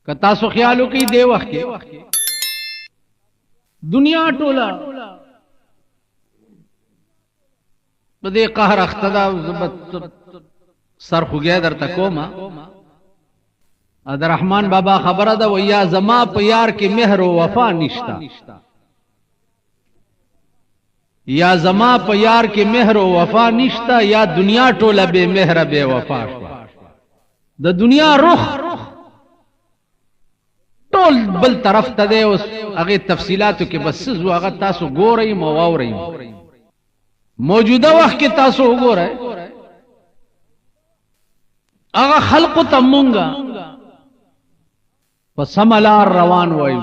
कता सो ख्यालों की दे वक्त के दुनिया टोला बदे कहर अख्तदा सर खुगया दर तकोमा अदर रहमान बाबा खबर दा वया जमा प्यार के मेहर वफा निश्ता या जमा प्यार के मेहर वफा निश्ता या दुनिया टोला बे मेहर बे वफा द दुनिया रुख टोल बल तरफ तदे उस अगे तफसीलात के बस अगर तासो गो रही मवाव रही मौजूदा वक्त के तासो गो रहे अगर खल्क तमुंगा समलार रवान वायु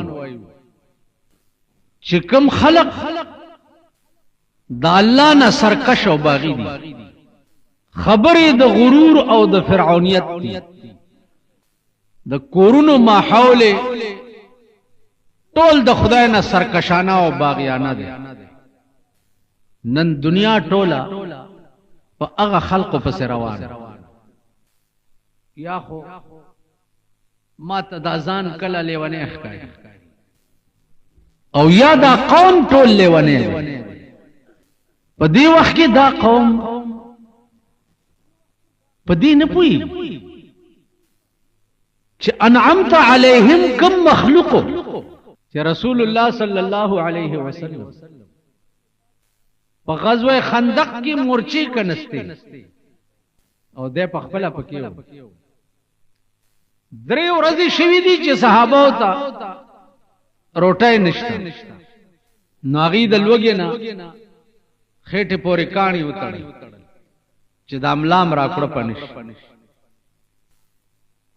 चिकम खलक दाल्ला न सरकश और बागी दी खबरें द गुरूर और द फिरौनियत दी द कोरुनो माहौले टोल द खुदा न सरकशाना और बागियाना दे नन दुनिया टोला प अगा खल्क पस रवान या खो मात दाजान कला लेवने अखकाई और या दा कौम टोल लेवने पदी वक्त की दा कौम पदी न पुई च अनअमत अलैहिम कम मखलुको च रसूलुल्लाह सल्लल्लाहु अलैहि वसल्लम प ग़ज़वा खंदक की मोर्चे कनस्ते और दे पखपला पकियो दरे रजी शिवी दी च सहाबा होता रोटाए निश्ता नागी दलवगे ना खेटे पोरे कानी उतड़ी च दामलाम राकुड़ पनिश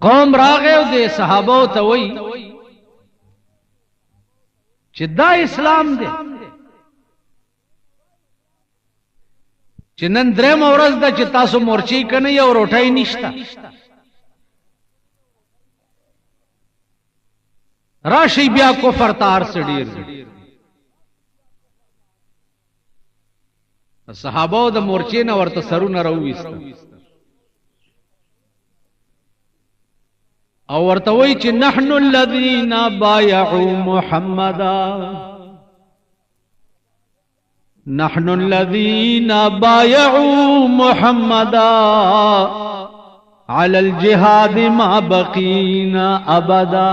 कौम रागे दे सहाबा होता वही चिद्दा इस्लाम दे चिन्नन द्रेम औरज दा चितासो मोर्ची कने और रोटाई निश्ता राशि ब्या को फरतार से डीर सहाबा द मोर्चे न वर्त सरू न रहू और वर्त वही च नहनु लदीना बायउ मुहम्मदा नहनु लदीना बायउ मुहम्मदा अलल जिहाद मा बकीना अबदा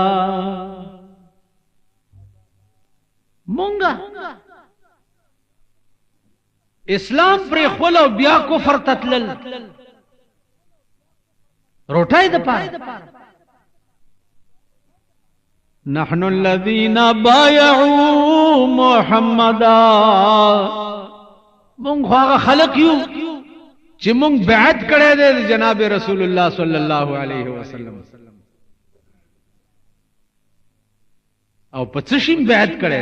मूंगा इस्लाम पर खोलो ब्या को फरतल रोटाई दपा नहनु लदीना बायउ मुहम्मदा मुंग ख्वागा खलक यू च मुंग बैत करे दे जनाब रसूलुल्लाह सल्लल्लाहु अलैहि वसल्लम और पचशीम बैत करे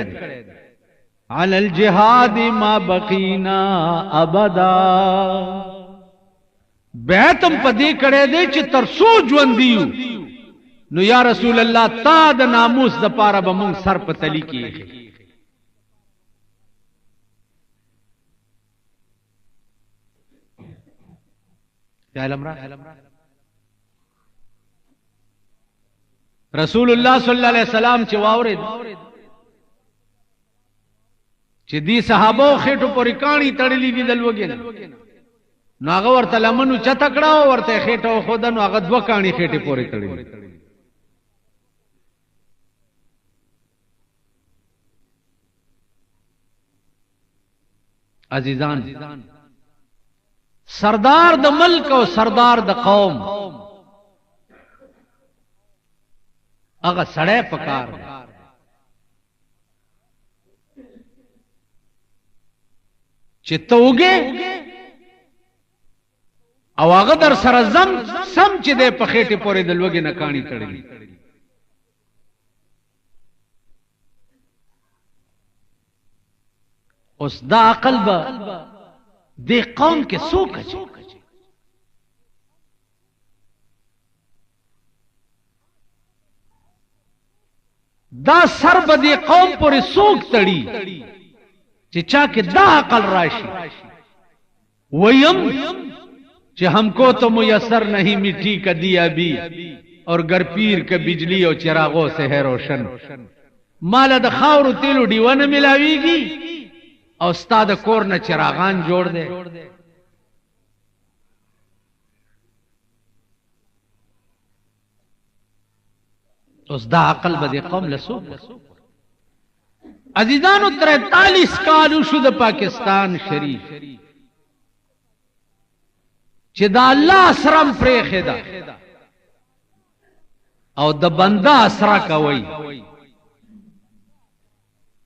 अलल जिहाद मा बकीना अबदा बैतम पदी करे दे च तरसो ज्वंदियु नु या रसूल अल्लाह ताद नामूस द पारा बमुंग सर पतली की रसूलुल्लाह सल्लल्लाहु अलैहि वसल्लम चवावरे च दी सहाबो खेटो परिकाणी तड़ली दी दलवगे नागवर तलमनु चतकड़ा वर्ते खेटो खुदन अगदव काणी खेटे पोरे तड़ली अजीजान सरदार द मुल्क और सरदार द कौम अगर सड़े पकार चित्तोगे अवागदर सरजम सम चिदे पखेटे पोरे दलवगे नकानी तड़ली उस दा अकल दे कौम के सोख दा सर बदे कौम पर सोख तड़ी चिचा के दा अकल राशि वयम च हमको तो मुयसर नहीं मिट्टी का दिया भी और गरपीर के बिजली और चिरागों से है रोशन। माला द खावर तेलू डीवा न मिलावीगी और उस्ताद कोर न चिरागान जोड़ दे। उस दा अकल बदे कौम लसो अजीजानो 43 काल शुद्ध पाकिस्तान शरीफ चिदा अल्लाह असरम प्रेखेदा और द बंदा असरा कवई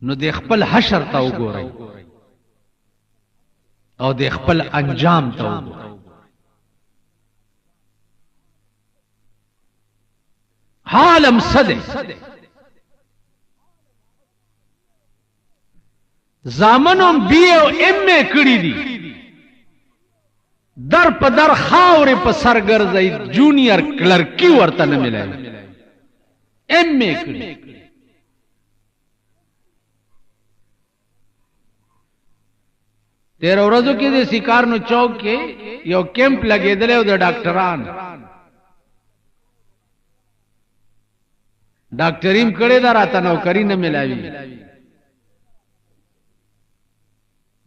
नु दे खपल हशर ता उगोरई और दे खपल अंजाम ता उगोरई। हालम सदे जामनों बीए एमए कड़ी दी दर पदर खावरे पर सरगर जई जूनियर क्लर्की वर्ता न मिले एमए कड़ी। तेरह रोजों के दे शिकार नो चौक के यो कैंप लगे दले उधर डॉक्टरान डॉक्टरीम कड़े दार आता नौकरी न मिलावी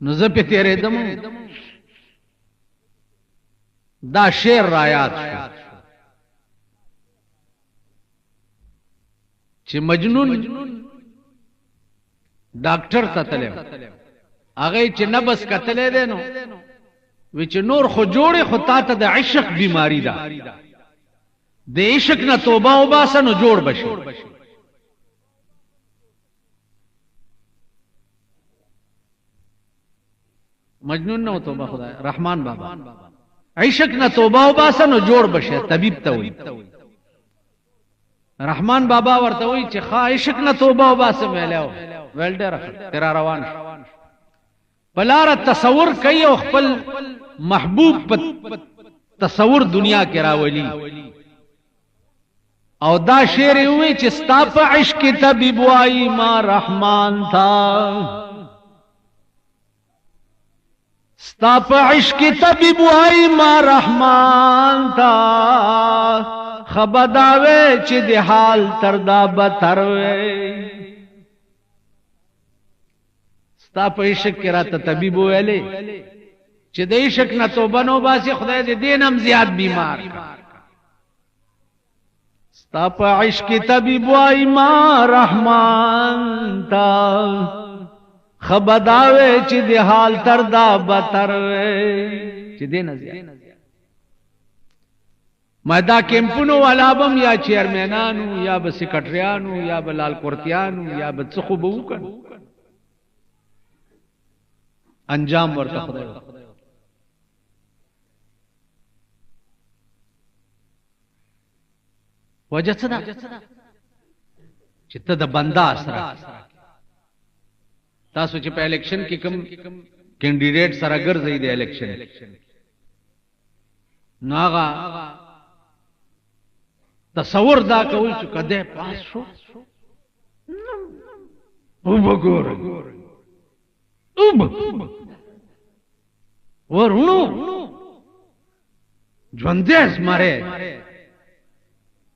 नुज़ पे तेरे दम दा शेर रायात चे मजनून डॉक्टर ततले आगे चे नबस कतले देनो विच नूर खो जोड़े खो तात द इश्क बीमारी दा दे इश्क न तोबा उबासा न जोड़ बशे। मजनून न तोबा खुदा रहमान बाबा इश्क न तोबा उबासा न जोड़ बशे तबीब तवई रहमान बाबा वर्ता हुई चे खा इश्क न तोबा उबासा में ले वेल्डर तेरा रवान पलारा तसव्वुर कई और खपल महबूब तसव्वुर दुनिया के रावली और दा शेर हुए चिस्ताप इश्क तबीब आई मां रहमान था स्ताप इश्क तबीब आई मां रहमान था खबदावे चिद हाल तरदा बतरवे स्ताप इश्क के रात तबीब वेले चिद इश्क न तो बनो बासी खुदा दे देनम ज्याद बीमार ताप इश्क तबीब आई मां रहमान था खबदावे चिद हाल तरदा बतरवे चिदे नजिया मैदा केम्पुनो वालाबम या चेयरमैनानु या ब सेक्रेटरियानु या ब लाल कोर्तियानु या ब चखुबू कन अंजाम वर्ता खुदा वजह सदा चित्त द बंदा असरा तासु चे पे इलेक्शन की कम कैंडिडेट सरगर जईद इलेक्शन नागा तसव्वुर दा कोई कदे पास शो उबगोर उब वरुणो ज्वंदेस मारे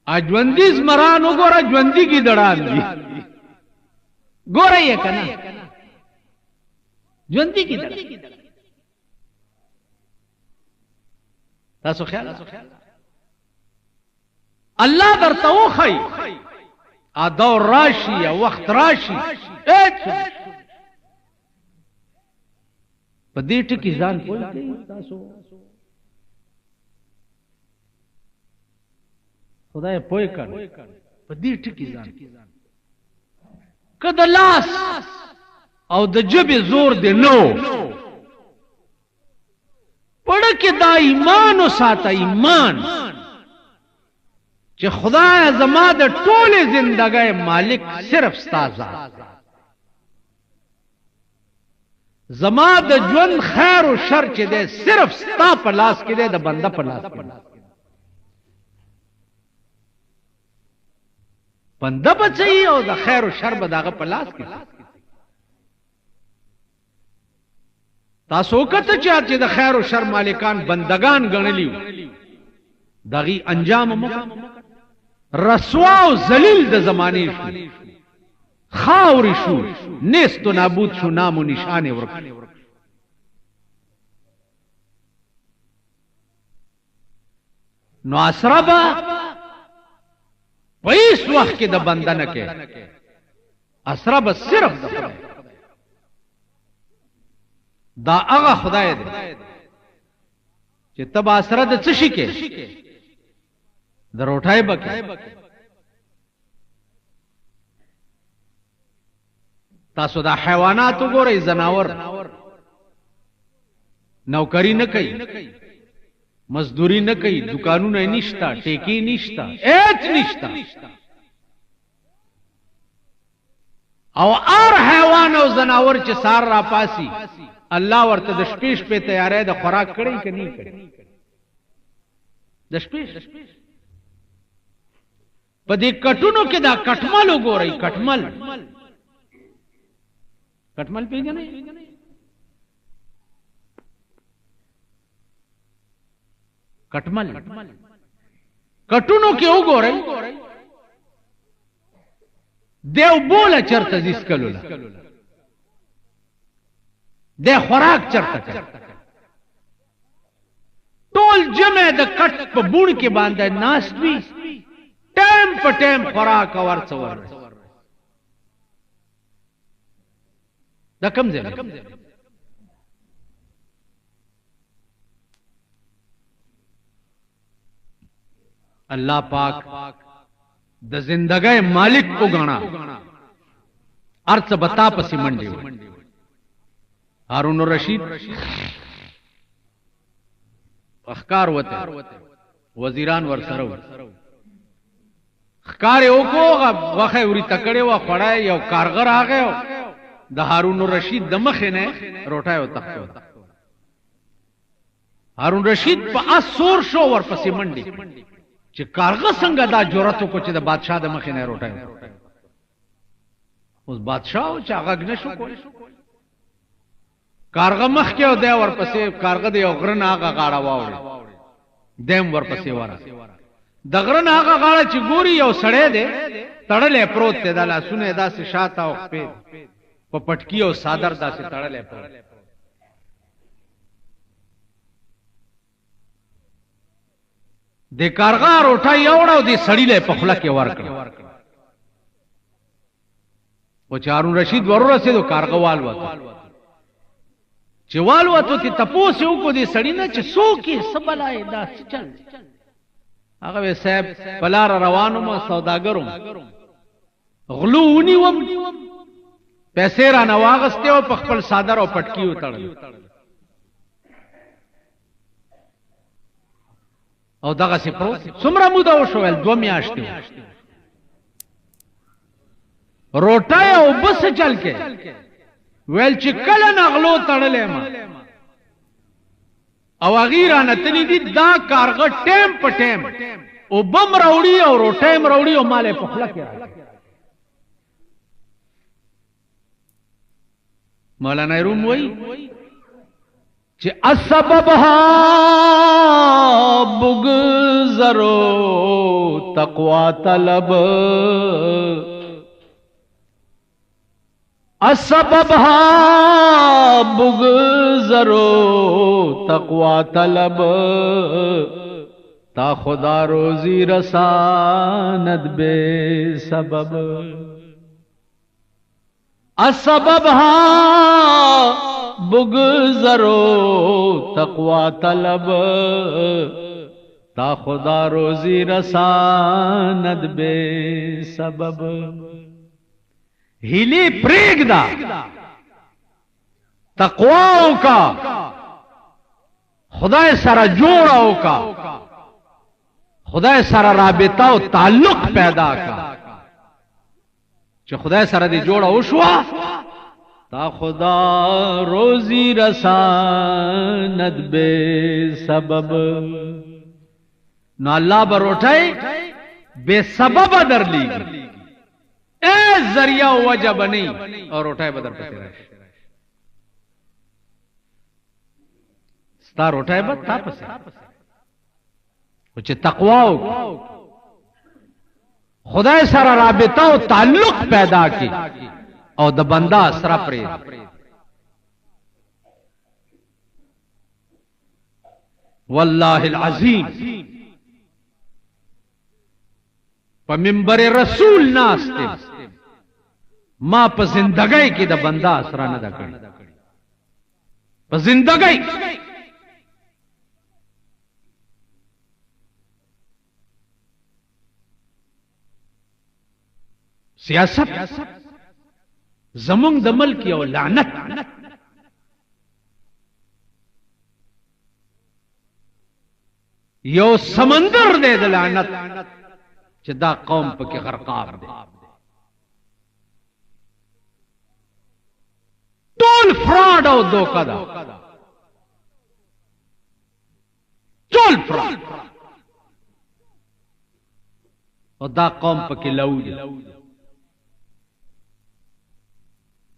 ज्वंदीस मरान गोरा ज्वंदी की दड़ान दी गोरा ये कना ज्वंदी की दड़ान तासो ख्याल अल्लाह दरताओ खाई आदौर राशि या वक्त राशि पदीट की जान तासो खुदा पोय कर पदीट की जान कदलास और द जबे जोर दे नो पढ़ के दा ईमान साता ईमान चे खुदा जमा द टोले जिंदगी मालिक सिर्फ स्ताजा जमा द जुन खैर और शर चे दे सिर्फ स्ता पलास के दे द बंदा पलास के बंदा बचाई और द खैर और शर बदागा पलास के तासोकत चाचे द खैर और शर मालिकान बंदगान गणलियो दगी अंजाम मुका رسوا او ذلیل د زمانه شو خاوري شو نیست و نابود شو نام و نشان ورک نو اسرابا پیس وقت کې د بندنه کې اسرابا صرف د خدای دا هغه خدای دی چې تب اسره د څه شي کې د روټای بکې تاسو دا حیوانات وګورئ زناور نوکری نه کوي مزدوری نه کوي دکانونه نشتا ټیکی نشتا هیڅ نشتا او ار حیوان او زناور چې سار را پاسي الله ورته د شپې شپې تیارې د خوراک کړي که نه کړي د شپې په دې کټونو کې دا کټمل وګورئ کټمل پیژنئ کټمل کټونو کې وګورئ دیو بوله چرته زیس کلوله د خوراک چرته ټول جمع د کټ په بوڼ کې باندې ناست وي ټایم په ټایم خوراک ورڅور دا کم ځای اللہ پاک د زندګۍ مالک کو غاڼا ارڅ بتا پسې منډي هارون الرشید اخکار وته وزیران ور سره اخکار یو کو غخه وري تکړه و خړای یو کارګر راغی د هارون الرشید د مخ نه روټای او تختو هارون رشید په اسور شو ور پسې منډي چې کارغه څنګه دا جرأت کو چې د بادشاہ د مخ نه روټای اوس بادشاہ او چې هغه نشو کوي کارغه مخ کې او د ور پسې کارغه د یو غرن هغه غاړه واوړي دیم ور پسې ورا د غرن هغه غاړه چې ګوري یو سړی دی تړلې پروت دی د لاسونه داسې شاته او په پټکی او صادر داسې تړلې پروت د کارغه روټه یوړو د سړی له په خله کې ورکړ او هارون رشید ورسېدو کارغه والوته چې والوته ته تپوس یو کو د سړی نه چې څوک سبلای دا چل هغه صاحب پلار روانو ما سوداګرو غلونی و پیسې را نواغسته او په خپل صادر او پټکی وتړل او دغه سپرو څومره موده وشول 2 میاشتې روټای او بس چل کې ویل چې کله نغلو تړلې ما او غیرانه تلې دي دا کارغه ټیم په ټیم او بم راوړي او روټای مروړي او مالې په خله کې مولانا روم وای چې اسببها بغزرو تقوا طلب اسببها بغزرو تقوا طلب تا خدا روزی رساند بے سبب اسببها بگذرو تقوا طلب تا خدا روزی رساند بے سبب ہیلی پریگ دا تقواو کا خدای سره جوړاو کا خدای سره رابطه او تعلق پیدا کا چې خدای سره دې جوړاو شو تا خدا روزی رساند بے سبب نو اللہ بروٹھائی بے سبب در لی اے ذریعہ وجہ بنی اور روٹھائی بدر پسی رہش ستا روٹھائی بد تا پسی وچے تقواو खुदाए सारा राबिता और ताल्लुक पैदा की और द बंदा असरा परे वल्लाहिल अज़ीम प मिंबर रसूल नास्ते मां प जिंदगी की द बंदा असरा न दकड़ी प जिंदगी सियासत जमुंग दमल की और लानत यो समंदर दे द लानत चिदा कौम पे गरकाब दे टोल फ्रॉड और धोखा दा टोल फ्रॉड और दा कौम पे लऊ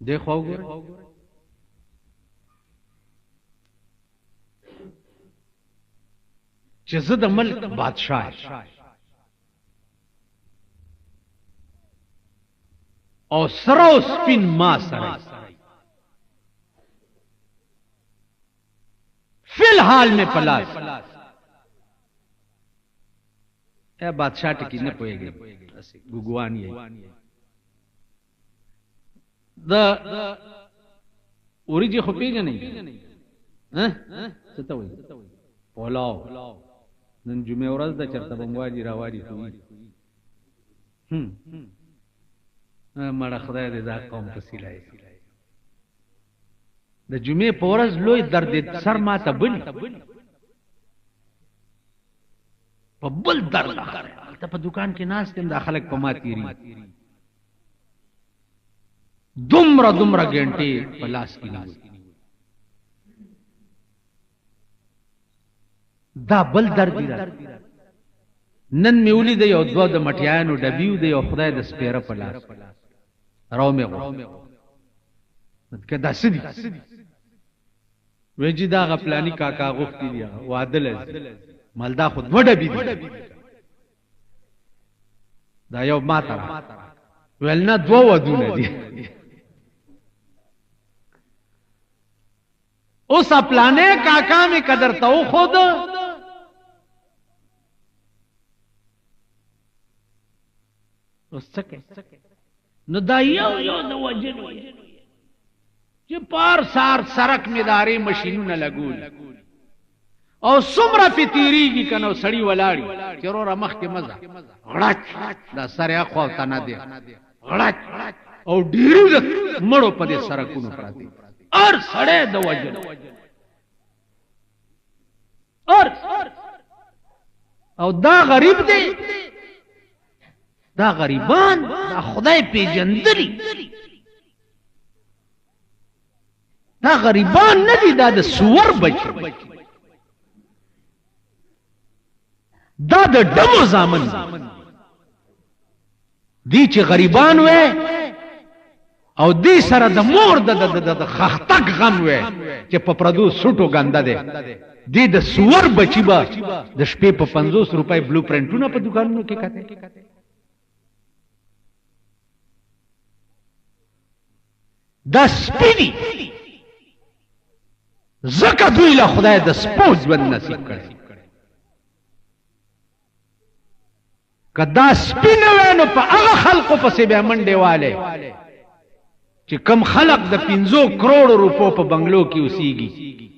देखो जिज़द अमल बादशाह है और सरो स्पिन मां सर फिलहाल में पलास ए बादशाह टिकी न पोएगी गुगवानी है द ओरिजी खुपीगा नहीं हैं सता हुई पोलाव नन जुमे औरज द चरता बंगवाजी रावाजी हुई मड़ा खुदा दे दा कौम तसिलाए द जुमे पोरज लोई दर्द सर माता बन पब्बल दर लगा त प दुकान के नास के दाखलक पमाती री दुमरा दुमरा घंटे पलास की दा बल दर नन मेउली दे और दो द मटियान और डबियू दे और खुदा द स्पेरा पलास राव में के दसदी वेजी दा गप्लानी काका गुफ्ती दिया वादल मलदा खुद वड भी दा यो माता वेलना दो वदू ने दी उस अपलाने काका में कदर तो खुद सके न दाइया यो न वजन जे पार सार सरक में दारे मशीनों न लगू और सुमरा पितीरी की कनो सड़ी वलाड़ी चरो रमख के मजा गड़च दा सरे अखवा तना दे गड़च और डीरू मड़ो पदे सरकू न प्राती और सड़े द वजन और दा गरीब दे दा गरीबान दा खुदाई पे जंदरी दा गरीबान नदी दा द सुवर बच दा द डमो जामन दी च गरीबान वे और दी सर द मोर द खख्तक गम वे च पप्रदू सुटो गंदा दे दी द सुवर बचीबा द शपे प 50 रुपए ब्लू प्रिंटू ना प दुकान में के कहते द स्पीडी जका दुइला खुदाए द स्पोज बन नसीब करे कदा स्पिन वेनो प अग खल्को पसे बे मंडे वाले कि कम खलक द 500 करोड़ रुपयों पर बंगलो की उसीगी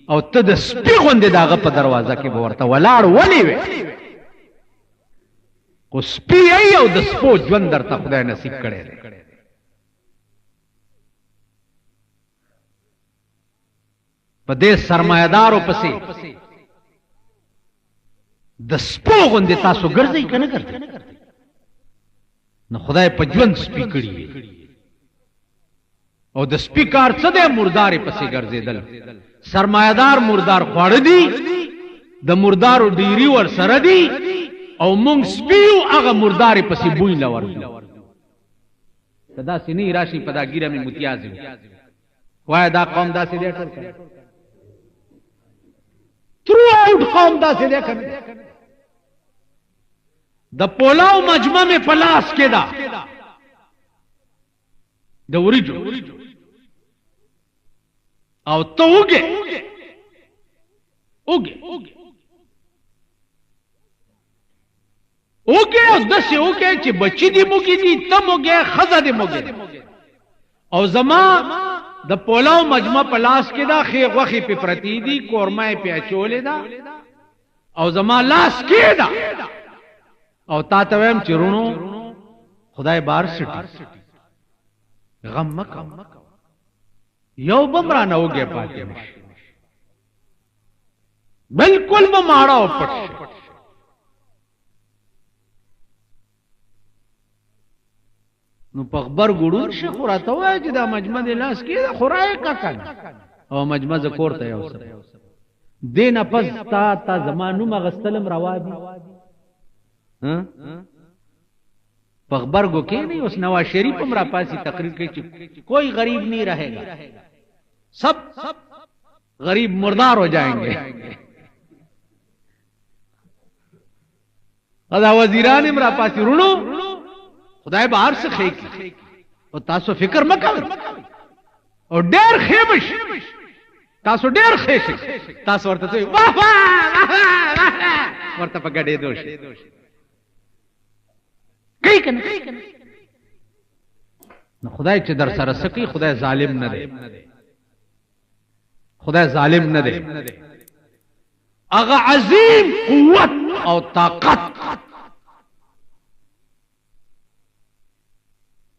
और तद स्पी गोंदे दागा पर दरवाजा के बोरता वलाड़ वली वे को स्पी आई और द स्पो ज्वंदर ता खुदा नसीब करे पदे सरमायादारों पसे द स्पो गोंदे तासो गर्जे कने करते न खुदा पजवन स्पी कड़ी और द स्पीकर सदे मुर्दारे पसे गर्जे दल सरमायादार मुर्दार ख्वाड़ दी द मुर्दार डीरी और सरदी और मुंग स्पीयू अगा मुर्दारे पसी बुई लवर तदा सिनी राशि पदा गिरा में मुतियाज वायदा कौम दा से देखकर थ्रू आउट कौम दा से देखकर د پولاو مجمع میں پلاس کے دا د وریجو او تو اوگے او دس اوگے چی بچی دی موگی دی تم اوگے خزا دی موگی او زما د پولاو مجمع پلاس کے دا خی وخی پی پرتی دی کورمائی پی اچولے دا او زما لاس کے دا او تا تویم چی رونو خدای بار سٹی غم مکا یو بمرانا ہو گیا پاتے بالکل بمارا ہو پٹ نو پخبر گوڑون شا خوراتا ہوا ہے چی دا مجمع دے لاس کی دا خورائے کا کن او مجمع ذکورتا ہے او سب دینا پس تا زمانو مغستلم روا دی پخبر گو کہ نہیں اس نواز شریف امرا پاسی تقریر کے کوئی غریب نہیں رہے گا سب غریب مردار ہو جائیں گے خدا وزیران امرا پاسی رونو خدای باہر سے خیکی اور تاسو فکر مکر اور دیر خیبش تاسو دیر خیش تاسو ورطا سوئی واہ واہ واہ ورطا پا گڑے دوش کئی کن خدای چه در سر سکی خدای ظالم نہ دے خدای ظالم نہ دے اغا عظیم قوت او طاقت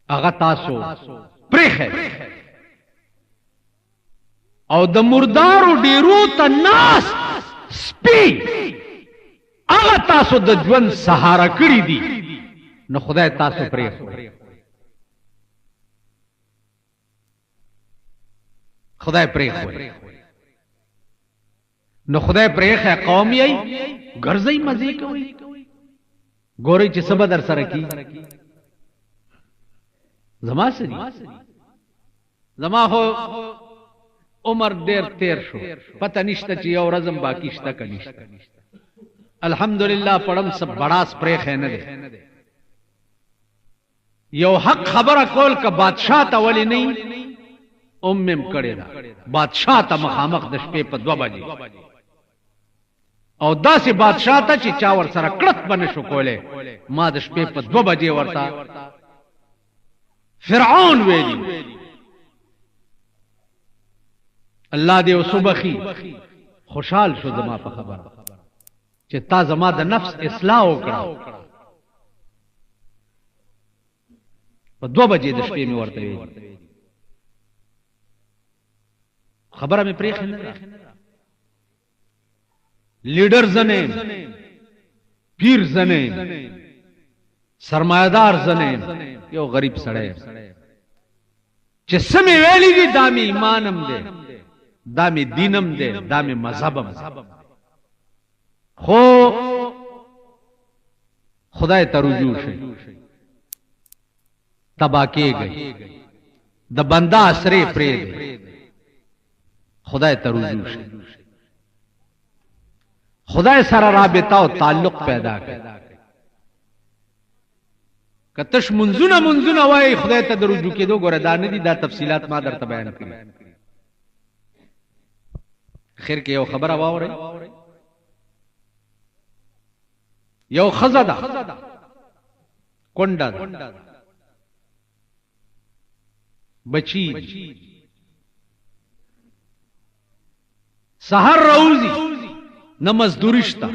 اغا تاسو پریخ ہے او د مردارو ډیرو ته ناس سپی اغا تاسو د ژوند سهارا کړی دي نو خدای تاسو پریخ خدای پریخ نو خدای پریخ ہے قومی ای گرزی مزی کوئی گوری چی سبا در سرکی زما سری زما ہو عمر دیر تیر شو پتہ نشتا چی یو رزم باقی شتا کا نشتا الحمدللہ پڑم سب بڑا سپریخ ہے ندے یو حق خبر کول کا بادشاہ تا ولی نہیں امم کڑے دا بادشاہ تا مخامخ دشپے پا 2 بجے او دا سی بادشاہ تا چی چاور سر کڑت بنشو کولے ما دشپے پا 2 بجے ورتا فرعون ویلی اللہ دے صبحی خوشحال شو زما پا خبر چی تا زما دا نفس اصلاح اکڑا پا 2 بجے دشپے میں ورتا ویلی خبر میں پریخ ہے لیڈر زنین پیر زنین سرمایدار زنین یو غریب سڑے چسمی ویلی دی دامی ایمانم دے دامی دینم دے دامی مذہبم خو خدای ترجو شے تباکے گئی دا بندہ اسرے پرے دے خدای ترجو شے خدای سارا رابطہ و تعلق پیدا کر کتش منزونا وائی خدای تا درجو کے دو گوردانی دی دا تفصیلات ما در تبین کری خیر کے یو خبر آواو رہی یو خزدہ کنڈا دا بچی سہر روزی نہ مزدورشتا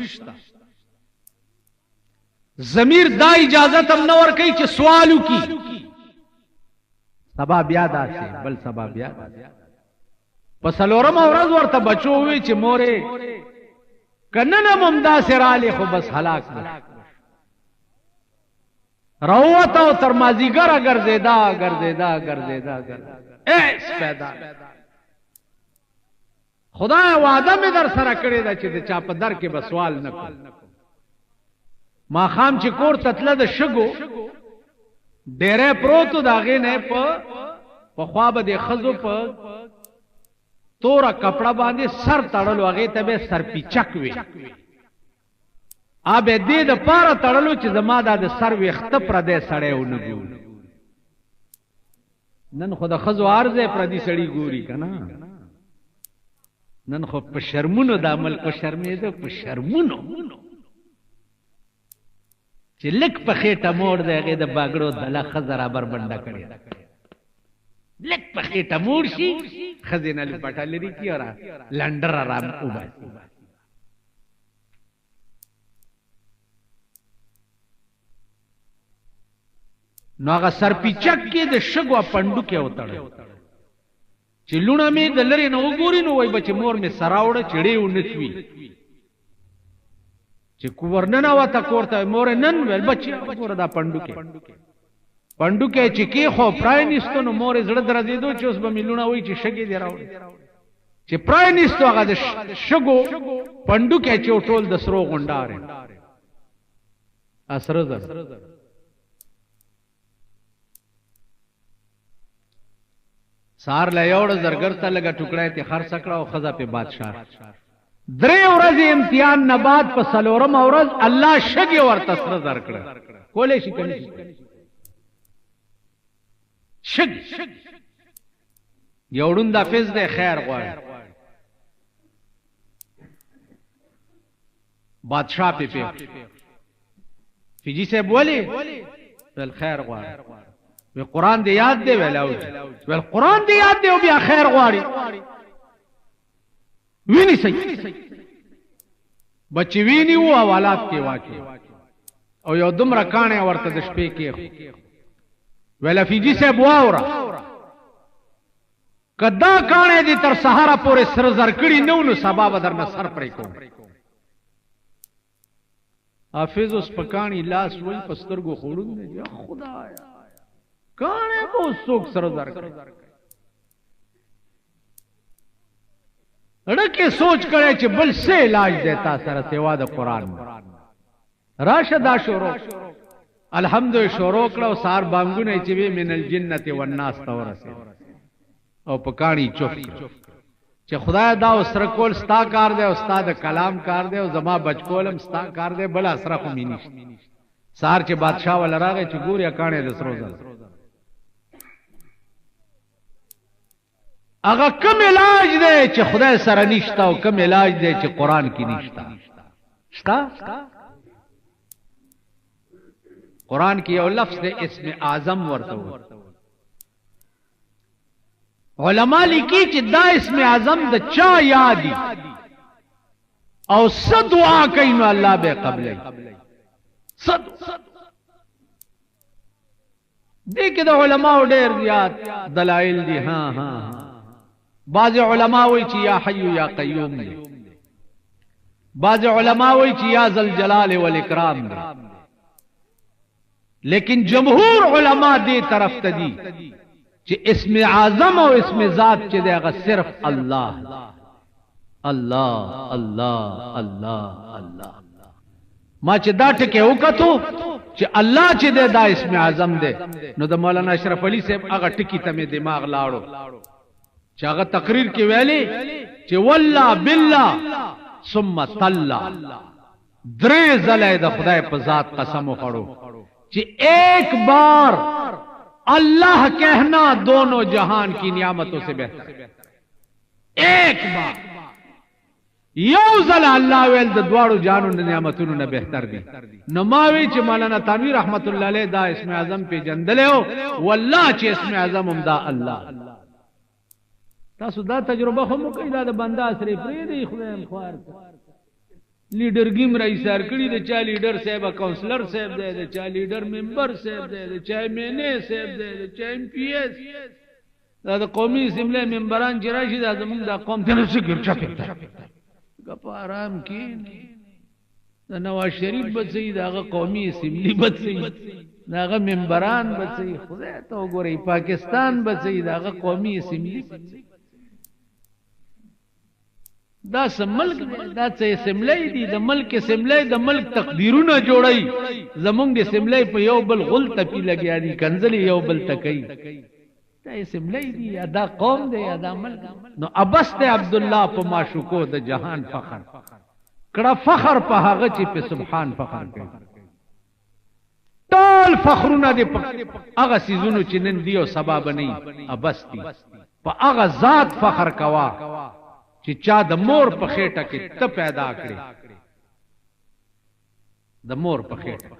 ضمیر دا اجازت ہم نور کئی چھ سوالو کی سبا بیادا سے بل سبا بیادا پسلورم اورز ورطا بچو ہوئی چھ مورے کنن ممدا سرالی خو بس حلاک بس روتا و ترمازی گر گرزیدہ ایس پیدا خدا وعدہ میں در سرا کرے دا چی دا چاپ در کے بسوال نکو ما خام چی کور تطلع دا شگو دیرے پروتو دا غینے پا خواب دے خزو پا تورا کپڑا باندے سر تڑلو اگے تبے سر پی چکوے اب دې د پاره تړلو چې زما د سر وخت پر دې سړې ونګو نن خو د خزو ارزه پر دې سړی ګوري کنه نن خو په شرمونو د عمل کو شرمېده په شرمونو چې لک په خېټه موړ دی هغه د باګړو دله خزر بر بنده کړی لک په خېټه موړ شي خزینه لپټه لري کی اورا لندر آرام وبا نو هغه سرپیچک کې د شګو پندو کې وتړل چې لونه می د لری نو وګوري نو وای بچ مور می سراوړه چړې ونچوي چې کوورننه وته کوړته مور نن ول بچ ګور دا پندو کې چې کې خو پرای نيستو نو مور زړه درځې دو چې اوس به ملونه وای چې شګې دی راوړي چې پرای نيستو هغه د شګو پندو کې چې ټول د سرو غونډاره اسره زر سار له یوړ زرګر ته لګه ټوکړه ته خر سکړه او خزا په بادشاہ درې ورځې امتحان نه بعد په سلورم ورځ الله شګي ورته سره درکړه کولې شي کني شګ یوړون د حافظ د خیر غواړي بادشاہ په فیجی سے بولی ول خیر غواړي وی قرآن دی یاد دی ویلاو ویل قرآن دی یاد دی او بیا خیر غواړي ویني سي بچی ویني وو حوالات کې واقع او یو دومره کانه ورته د شپې کې ویل فیجی سے بواورا کدا کانه دي تر سهارا پورې سر زر کړي نو سبا بدر نه سر پرې کوم حافظ اوس پکانی لاس وای پسترګو خورون نه یا خدایا کانه کو سوک سر زر کړي اڑکه سوچ کړي چې بل څه علاج دیتا سره سیوا د قران راشدا شروع الحمدلله شروع کړو سار بانګونه چې وی من الجنه والناس تورسه او پکانی چوف چې خدای دا سره کول ستا کار دی او استاد کلام کار دی او زما بچکولم ستا کار دی بل اسره خو مینی سار چې بادشاہ ول راغی چې ګوریا کانه د سروزه اگه کم علاج دی چې خدای سره نشتا او کم علاج دی چې قران کې نشتا شتا قران کې یو لفظ دی اسم اعظم ورته علماء لیکي چې دا اسم اعظم د چا یادي او صد دعا کوي نو الله به قبلې صد دې کې د علماء ډېر زیات دلایل دي ها بعض علماء وی چې یا حی یا قیوم دی بعض علماء وی چې یا ذل جلال والاکرام دی لیکن جمهور علماء دې طرف ته دي چې اسم اعظم او اسم ذات چې دی هغه صرف الله الله الله الله الله ما چې دا ټکه وکړو چې الله چې دا اسم اعظم دی نو د مولانا اشرف علي صاحب هغه ټکی ته مې دماغ لاړو چې هغه تقریر کې ویلي چې والله بالله ثم تلا درې ځله د خدای په ذات قسم وخړو چې ایک بار اللہ کہنا دونوں جہان کی نعمتوں سے بہتر ایک بار یو ځل الله ویل د دواړو جانو نعمتونو نه بهتر دي نو ما وی چې مولانا تنویر رحمت الله علیه دا اسم اعظم په جندلو والله چې اسم اعظم هم دا الله تاسو دا تجربه هم کوي دا بندا سره پرې دی خدای خوار لیډر گیم رئیس سر کړي د چا لیډر صاحب کونسلر صاحب دی د چا لیډر ممبر صاحب دی د چا مینه صاحب دی د چا ایم پی ایس دا د قومي اسمبلی ممبران چې راشي دا زموږ د قوم ته څه ګرځا پیدا غپ آرام کې د نواز شریف بچي دا قومي اسمبلی بچي دا ممبران بچي خدای ته وګورئ پاکستان بچي دا قومي اسمبلی بچي دا سملک دا څه سملای دي د ملک سملای د ملک تقدیرونه جوړي زمونږ د سملای په یو بل غل تپی لګیا دي کنځلي یو بل تکي دا سملای دي دا قوم دی دا ملک نو ابست عبد الله په معشوقو د جهان فخر کړه فخر په هغه چې په سبحان فخر کوي ټول فخرونه دې هغه سيزونو چې نن دی او سبا بنئ ابس دي په هغه ذات فخر کوا چې چا د مور په خېټه کې ته پیدا کړې د مور په خېټه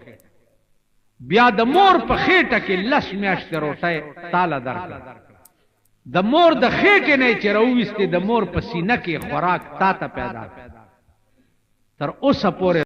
بیا د مور په خېټه کې لس میاشتې روټۍ تاله درکړه د مور د خېټې نه چې راوویستې د مور په سینه کې خوراک تا ته پیدا تر اوسه پورې